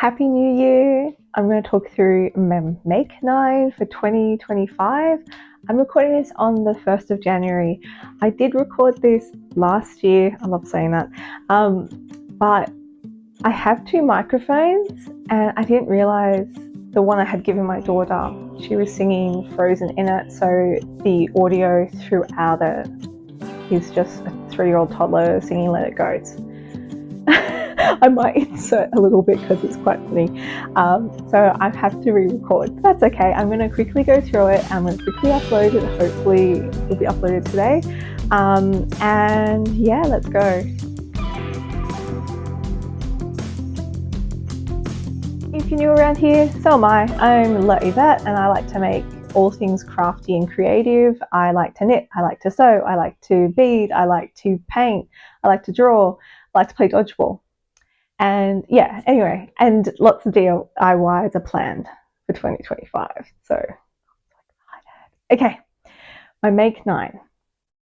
Happy New Year! I'm going to talk through my Make 9 for 2025. I'm recording this on the 1st of January. I did record this last year, I love saying that, but I have two microphones and I didn't realise the one I had given my daughter, she was singing Frozen in it, so the audio throughout it is just a 3-year-old toddler singing Let It Go. I might insert a little bit because it's quite funny. So I have to re-record. That's okay. I'm going to quickly go through it. I'm going to quickly upload it. Hopefully it'll be uploaded today. And yeah, let's go. If you're new around here, so am I. I'm Yvette and I like to make all things crafty and creative. I like to knit, I like to sew, I like to bead, I like to paint, I like to draw, I like to play dodgeball. And yeah, anyway, and lots of DIYs are planned for 2025. So, okay, my Make 9.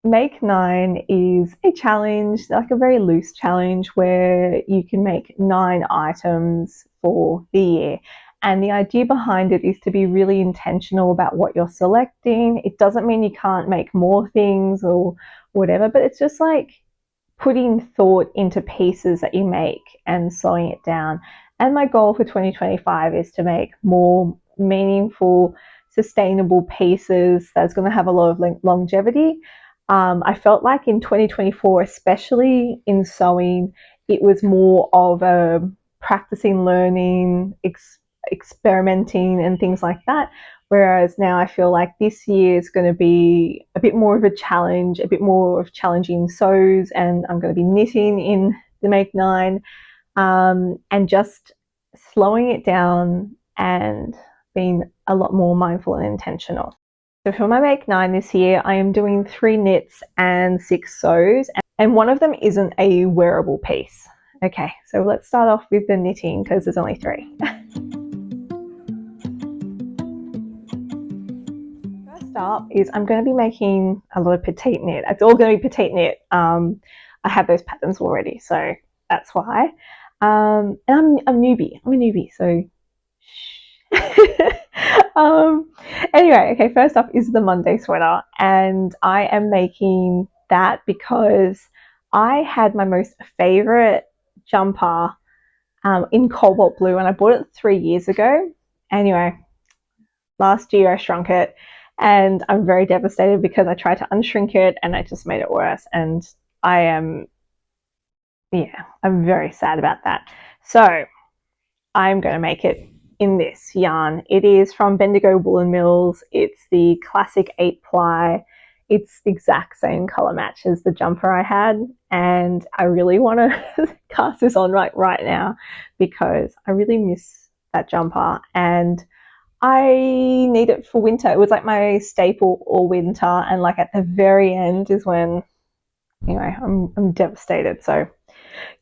Make 9 is a challenge, like a very loose challenge where you can make 9 items for the year. And the idea behind it is to be really intentional about what you're selecting. It doesn't mean you can't make more things or whatever, but it's just like putting thought into pieces that you make and slowing it down. And my goal for 2025 is to make more meaningful, sustainable pieces that's going to have a lot of longevity. I felt like in 2024, especially in sewing, it was more of a practicing, learning, experimenting and things like that. Whereas now I feel like this year is going to be a bit more of a challenge, a bit more of challenging sews, and I'm going to be knitting in the Make 9 and just slowing it down and being a lot more mindful and intentional. So for my Make 9 this year, I am doing 3 knits and 6 sews, and one of them isn't a wearable piece. Okay, so let's start off with the knitting because there's only 3. Up is I'm going to be making a lot of petite knit. It's all going to be petite knit. I have those patterns already, so that's why. And I'm a newbie. I'm a newbie, so anyway, okay, first up is the Monday sweater, and I am making that because I had my most favorite jumper in cobalt blue, and I bought it 3 years ago. Anyway, last year I shrunk it, and I'm very devastated because I tried to unshrink it and I just made it worse, and I'm very sad about that. So I'm going to make it in this yarn. It is from Bendigo Woolen Mills. It's the classic 8-ply. It's the exact same color match as the jumper I had, and I really want to cast this on right now because I really miss that jumper and I need it for winter. It was like my staple all winter, and like at the very end is when, anyway, I'm devastated. So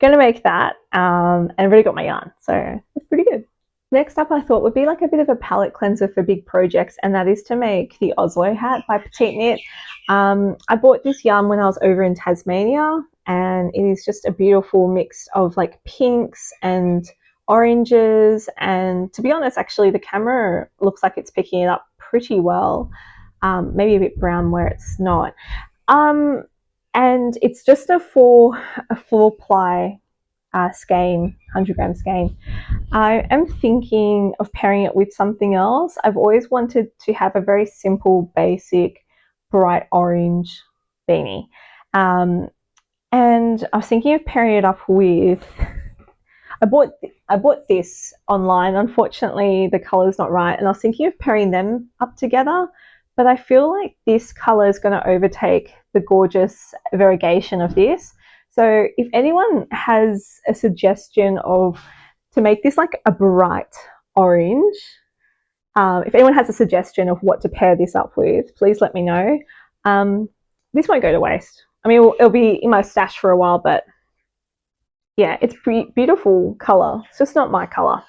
gonna make that, and I've already got my yarn, so it's pretty good. Next up, I thought would be like a bit of a palette cleanser for big projects, and that is to make the Oslo hat by Petite Knit. I bought this yarn when I was over in Tasmania, and it is just a beautiful mix of like pinks and oranges, and to be honest, actually the camera looks like it's picking it up pretty well. Maybe a bit brown where it's not. And it's just a 4-ply skein, 100-gram skein. I am thinking of pairing it with something else. I've always wanted to have a very simple, basic, bright orange beanie. And I was thinking of pairing it up with, I bought this online. Unfortunately, the color's not right, and I was thinking of pairing them up together, but I feel like this color is going to overtake the gorgeous variegation of this. So if anyone has a suggestion of to make this like a bright orange, if anyone has a suggestion of what to pair this up with, please let me know. This won't go to waste. I mean, it'll be in my stash for a while, but yeah, it's beautiful color. It's just not my color.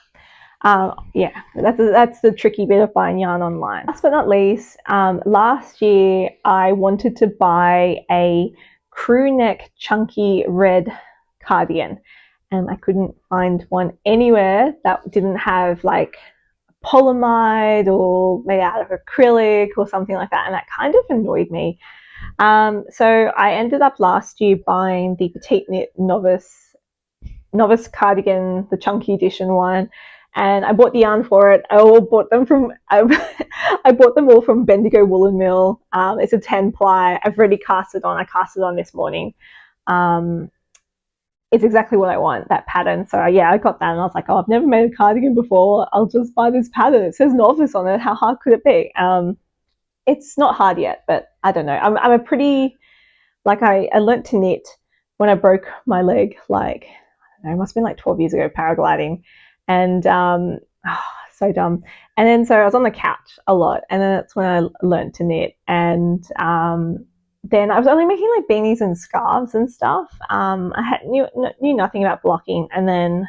Yeah, that's the tricky bit of buying yarn online. Last but not least, last year I wanted to buy a crew neck chunky red cardigan, and I couldn't find one anywhere that didn't have like polyamide or made out of acrylic or something like that, and that kind of annoyed me. So I ended up last year buying the Petite Knit Novice cardigan, the chunky edition one, and I bought the yarn for it. I bought them all from Bendigo Woolen Mill. It's a 10 ply. I've already cast it on. I cast it on this morning. It's exactly what I want, that pattern. So yeah, I got that and I was like, oh, I've never made a cardigan before. I'll just buy this pattern. It says Novice on it. How hard could it be? It's not hard yet, but I don't know. I'm a pretty, like I learnt to knit when I broke my leg, like, I don't know, it must have been like 12 years ago, paragliding. And so dumb. And then so I was on the couch a lot, and then that's when I learned to knit. And then I was only making like beanies and scarves and stuff. I knew nothing about blocking, and then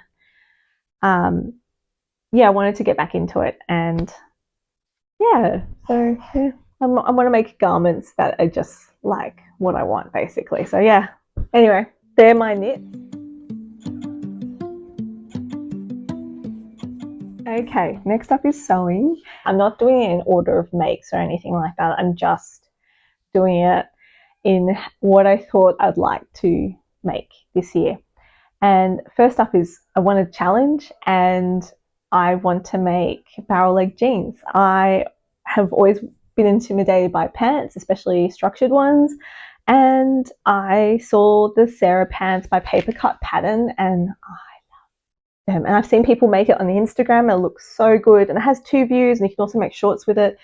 yeah, I wanted to get back into it, and yeah, so yeah, I want to make garments that are just like what I want, basically. So yeah, anyway, they're my knits. Okay, next up is sewing. I'm not doing it in order of makes or anything like that. I'm just doing it in what I thought I'd like to make this year. And first up is I want a challenge, and I want to make barrel leg jeans. I have always been intimidated by pants, especially structured ones. And I saw the Sarah pants by Paper Cut pattern, and I love them. And I've seen people make it on the Instagram, and it looks so good. And it has 2 views, and you can also make shorts with it.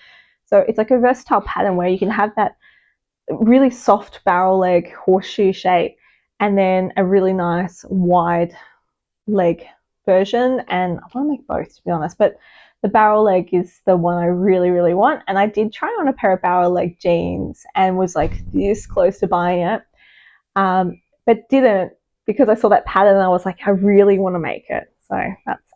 So it's like a versatile pattern where you can have that really soft barrel leg horseshoe shape, and then a really nice wide leg version. And I want to make both, to be honest, but the barrel leg is the one I really want. And I did try on a pair of barrel leg jeans and was like this close to buying it, but didn't, because I saw that pattern and I was like, I really want to make it. So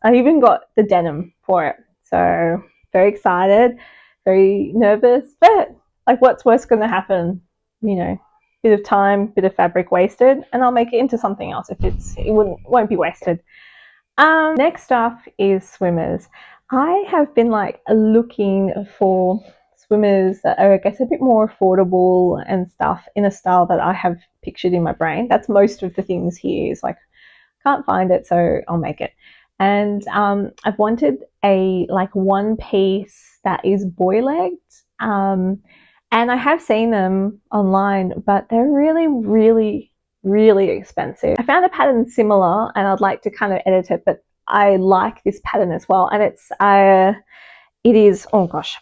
I even got the denim for it. So very excited, very nervous, but like, what's worse going to happen? You know, bit of time, bit of fabric wasted, and I'll make it into something else if it won't be wasted. Next up is swimmers. I have been like looking for swimmers that are, I guess, a bit more affordable and stuff in a style that I have pictured in my brain. That's most of the things here. Is like, can't find it, so I'll make it. And I've wanted a like one piece that is boy legged. And I have seen them online, but they're really expensive. I found a pattern similar, and I'd like to kind of edit it, but I like this pattern as well. And it is, oh gosh,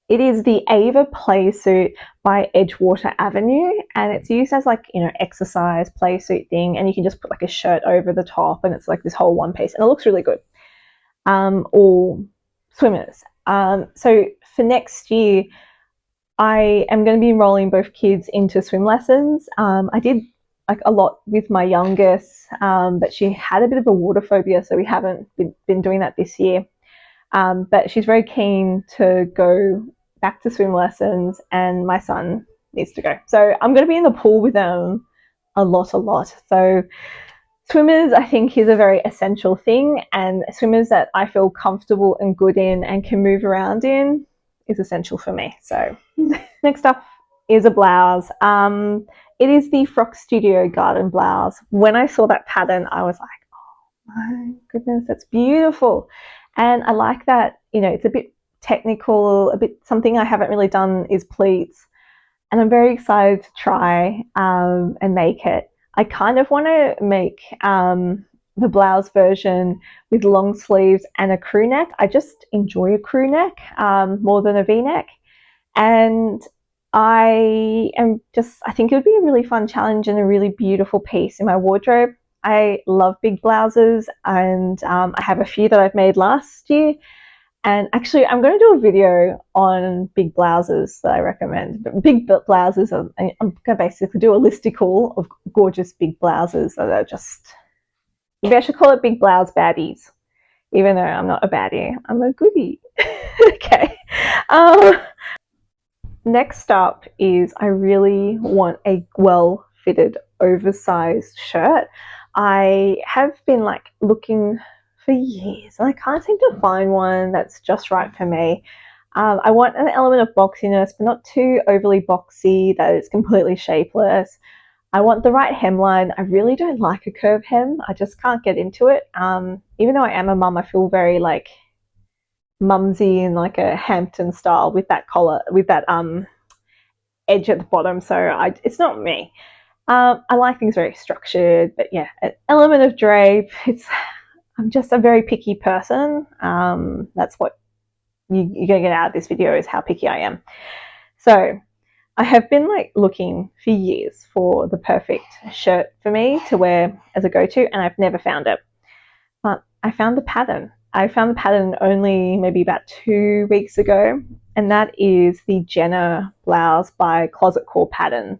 it is the Ava play suit by Edgewater Avenue, and it's used as like, you know, exercise play suit thing, and you can just put like a shirt over the top, and it's like this whole one piece, and it looks really good. Or swimmers. So for next year, I am going to be enrolling both kids into swim lessons. I did like a lot with my youngest, but she had a bit of a water phobia, so we haven't been doing that this year. But she's very keen to go back to swim lessons, and my son needs to go. So I'm going to be in the pool with them a lot. So swimmers, I think, is a very essential thing, and swimmers that I feel comfortable and good in and can move around in is essential for me. So next up is a blouse. It is the Frock Studio Garden blouse. When I saw that pattern, I was like, oh my goodness, that's beautiful. And I like that, you know, it's a bit technical, a bit something I haven't really done is pleats. And I'm very excited to try and make it. I kind of want to make the blouse version with long sleeves and a crew neck. I just enjoy a crew neck more than a V-neck. And I think it would be a really fun challenge and a really beautiful piece in my wardrobe. I love big blouses, and I have a few that I've made last year. And actually, I'm going to do a video on big blouses that I recommend. Big blouses, I'm going to basically do a listicle of gorgeous big blouses that are just, maybe I should call it big blouse baddies, even though I'm not a baddie, I'm a goodie. Okay. Next up is I really want a well-fitted oversized shirt. I have been like looking for years and I can't seem to find one that's just right for me. I want an element of boxiness, but not too overly boxy that it's completely shapeless. I want the right hemline. I really don't like a curved hem. I just can't get into it. Even though I am a mum, I feel very like mumsy in like a Hampton style with that collar, with that edge at the bottom. So it's not me. I like things very structured, but yeah, an element of drape. I'm just a very picky person. That's what you're gonna get out of this video, is how picky I am. So I have been like looking for years for the perfect shirt for me to wear as a go-to, and I've never found it. But I found the pattern. I found the pattern only maybe about 2 weeks ago, and that is the Jenna blouse by Closet Core Pattern.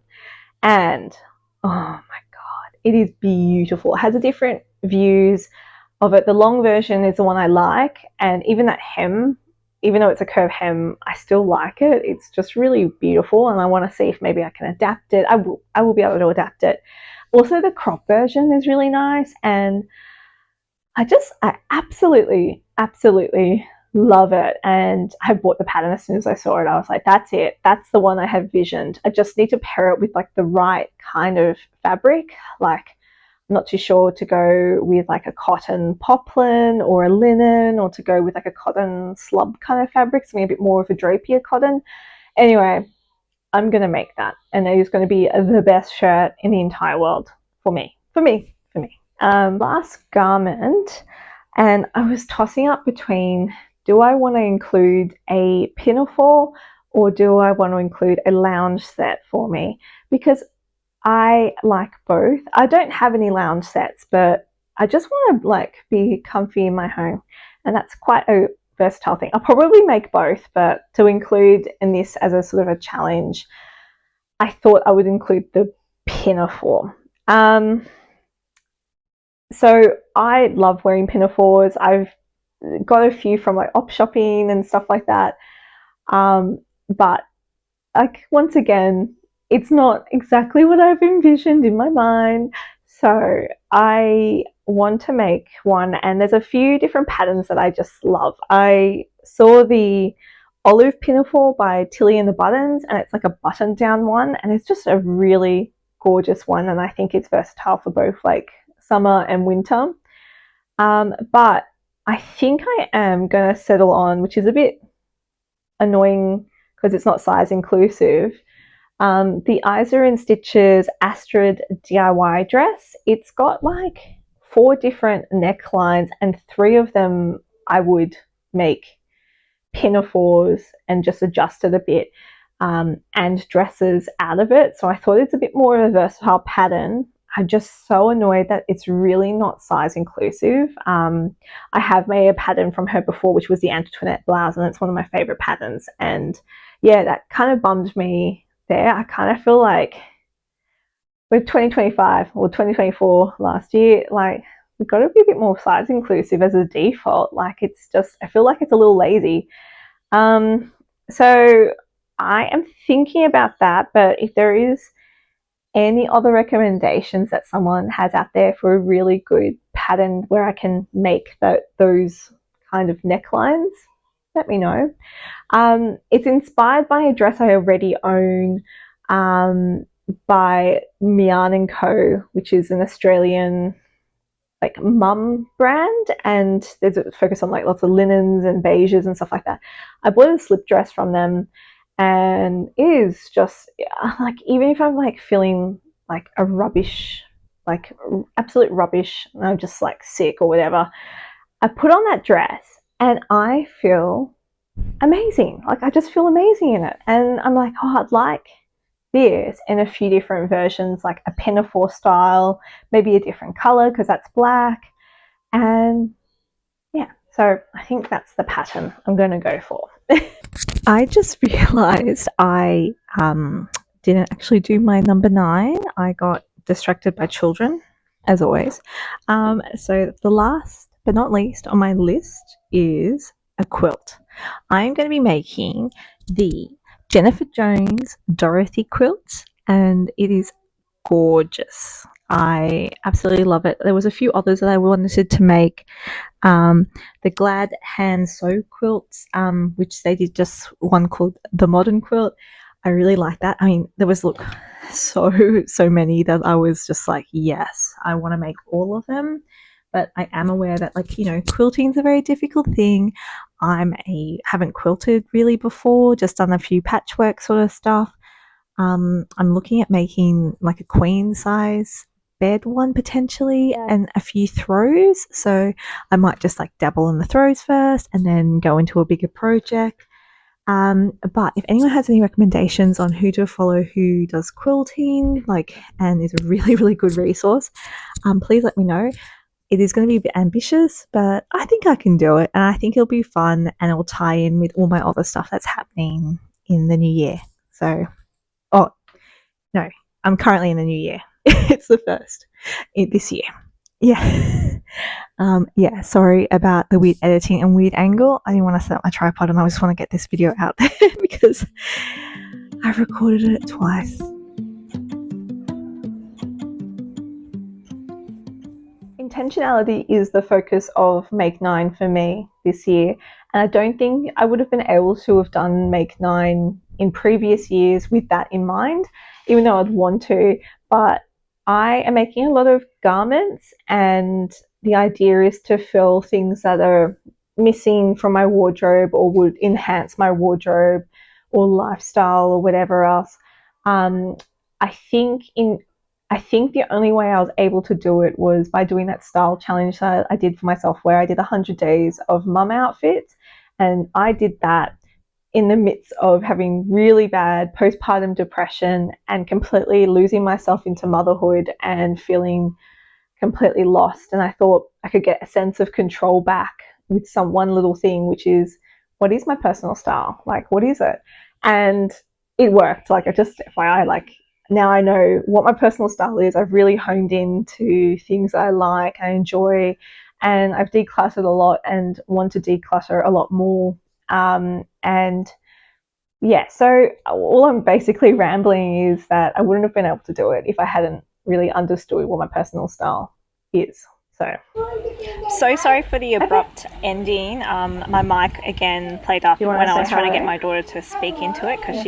And oh my god, it is beautiful. It has a different views of it. The long version is the one I like, and even that hem, even though it's a curved hem, I still like it. It's just really beautiful, and I want to see if maybe I can adapt it. I will be able to adapt it. Also, the crop version is really nice, and I absolutely love it. And I bought the pattern as soon as I saw it. I was like, that's it. That's the one I have visioned. I just need to pair it with like the right kind of fabric. Like, I'm not too sure to go with like a cotton poplin or a linen, or to go with like a cotton slub kind of fabric, something a bit more of a drapier cotton. Anyway, I'm going to make that, and it is going to be the best shirt in the entire world for me. Last garment, and I was tossing up between, do I want to include a pinafore or do I want to include a lounge set for me? Because I like both. I don't have any lounge sets, but I just want to like be comfy in my home, and that's quite a versatile thing. I'll probably make both, but to include in this as a sort of a challenge, I thought I would include the pinafore. So I love wearing pinafores. I've got a few from like op shopping and stuff like that. But like, once again, it's not exactly what I've envisioned in my mind. So I want to make one, and there's a few different patterns that I just love. I saw the olive pinafore by Tilly and the Buttons, and it's like a button down one, and it's just a really gorgeous one, and I think it's versatile for both like summer and winter. But I think I am going to settle on, which is a bit annoying because it's not size inclusive, the Eyes Are in Stitches Astrid DIY dress. It's got like 4 different necklines, and 3 of them I would make pinafores and just adjust it a bit, and dresses out of it. So I thought it's a bit more of a versatile pattern. I'm just so annoyed that it's really not size inclusive. I have made a pattern from her before, which was the Antoinette blouse, and it's one of my favorite patterns. And yeah, that kind of bummed me there. I kind of feel like with 2025 or 2024 last year, like, we've got to be a bit more size inclusive as a default. Like, it's just, I feel like it's a little lazy. So I am thinking about that, but if there is any other recommendations that someone has out there for a really good pattern where I can make those kind of necklines, let me know. It's inspired by a dress I already own, by Mian & Co, which is an Australian like mum brand, and there's a focus on like lots of linens and beiges and stuff like that. I bought a slip dress from them, and it is just like, even if I'm like feeling like a rubbish, like absolute rubbish, and I'm just like sick or whatever, I put on that dress and I feel amazing. Like, I just feel amazing in it, and I'm like, oh, I'd like this in a few different versions, like a pinafore style, maybe a different color because that's black. And yeah, so I think that's the pattern I'm going to go for. I just realized I didn't actually do my number 9. I got distracted by children, as always. So the last but not least on my list is a quilt. I'm going to be making the Jennifer Jones Dorothy quilt, and it is gorgeous. I absolutely love it. There was a few others that I wanted to make. The Glad Hand Sew quilts, which they did just one called the Modern Quilt. I really like that. I mean, there was so many that I was just like, yes, I want to make all of them. But I am aware that, like, quilting is a very difficult thing. Haven't quilted really before, just done a few patchwork sort of stuff. I'm looking at making like a queen size bed one potentially, and a few throws. So I might just like dabble in the throws first and then go into a bigger project. But if anyone has any recommendations on who to follow who does quilting, like, and is a really, really good resource, please let me know. It is going to be a bit ambitious, but I think I can do it, and I think it'll be fun, and it will tie in with all my other stuff that's happening in the new year. So, oh no, I'm currently in the new year. It's the first this year. Yeah. Yeah, sorry about the weird editing and weird angle. I didn't want to set up my tripod and I just want to get this video out there because I've recorded it twice. Intentionality is the focus of Make 9 for me this year, and I don't think I would have been able to have done Make 9 in previous years with that in mind, even though I'd want to. But I am making a lot of garments, and the idea is to fill things that are missing from my wardrobe or would enhance my wardrobe or lifestyle or whatever else. Um, I think in I think the only way I was able to do it was by doing that style challenge that I did for myself, where I did 100 days of mum outfits. And I did that in the midst of having really bad postpartum depression and completely losing myself into motherhood and feeling completely lost. And I thought I could get a sense of control back with some one little thing, which is, what is my personal style? Like, what is it? And it worked. Like, I just, FYI, like, now I know what my personal style is. I've really honed in to things I like, I enjoy, and I've decluttered a lot and want to declutter a lot more. And yeah, so all I'm basically rambling is that I wouldn't have been able to do it if I hadn't really understood what my personal style is. So sorry for the abrupt ending. My mic again played up when I was trying to get my daughter to speak into it because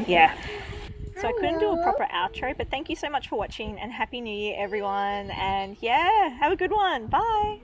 yeah. So I couldn't do a proper outro, but thank you so much for watching and Happy New Year, everyone. And yeah, have a good one. Bye.